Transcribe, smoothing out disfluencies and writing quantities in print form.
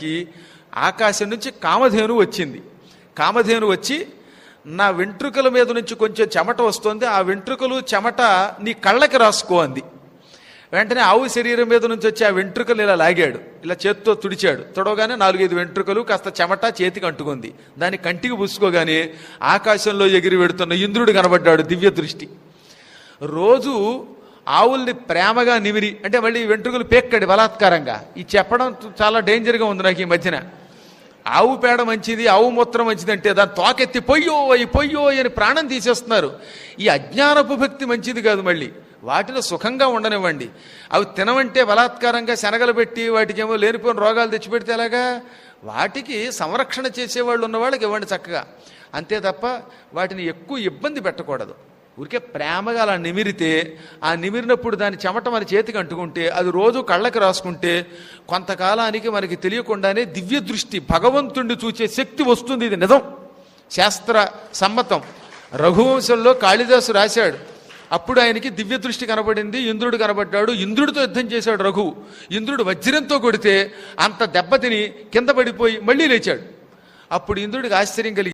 సమయానికి ఆకాశం నుంచి కామధేను వచ్చింది. కామధేను వచ్చి, నా వెంట్రుకల మీద నుంచి కొంచెం చెమట వస్తుంది, ఆ వెంట్రుకలు చెమట నీ కళ్ళకి రాసుకో అంది. వెంటనే ఆవు శరీరం మీద నుంచి వచ్చి ఆ వెంట్రుకలు ఇలా లాగాడు, ఇలా చేత్తో తుడిచాడు. తుడవగానే 4-5 వెంట్రుకలు కాస్త చెమట చేతికి అంటుకుంది. దాన్ని కంటికి పూసుకోగానే ఆకాశంలో ఎగిరి వెడుతున్న ఇంద్రుడు కనబడ్డాడు. దివ్య దృష్టి. రోజు ఆవుల్ని ప్రేమగా నిమిరి, అంటే మళ్ళీ వెంట్రుకలు పేక్కడి బలాత్కారంగా. ఈ చెప్పడం చాలా డేంజర్గా ఉంది నాకు ఈ మధ్యన. ఆవు పేడ మంచిది, ఆవు మూత్రం మంచిది అంటే దాన్ని తోకెత్తి పొయ్యో అని ప్రాణం తీసేస్తున్నారు. ఈ అజ్ఞానపు భక్తి మంచిది కాదు. మళ్ళీ వాటిలో సుఖంగా ఉండనివ్వండి. అవి తినవంటే బలాత్కారంగా శనగలు పెట్టి వాటికేమో లేనిపోయిన రోగాలు తెచ్చిపెడితే ఎలాగా? వాటికి సంరక్షణ చేసేవాళ్ళు ఉన్న వాళ్ళకి ఇవ్వండి చక్కగా, అంతే తప్ప వాటిని ఎక్కువ ఇబ్బంది పెట్టకూడదు. ఊరికే ప్రేమగా అలా నిమిరితే, ఆ నిమిరినప్పుడు దాని చెమట మన చేతికి అంటుకుంటే, అది రోజు కళ్ళకి రాసుకుంటే కొంతకాలానికి మనకి తెలియకుండానే దివ్య దృష్టి, భగవంతుణ్ణి చూచే శక్తి వస్తుంది. ఇది నిజం, శాస్త్ర సమ్మతం. రఘువంశంలో కాళిదాసు రాశాడు. అప్పుడు ఆయనకి దివ్య దృష్టి కనబడింది. ఇంద్రుడు కనబడ్డాడు. ఇంద్రుడితో యుద్ధం చేశాడు రఘువు. ఇంద్రుడు వజ్రంతో కొడితే అంత దెబ్బతిని కింద పడిపోయి మళ్ళీ లేచాడు. అప్పుడు ఇంద్రుడికి ఆశ్చర్యం కలిగి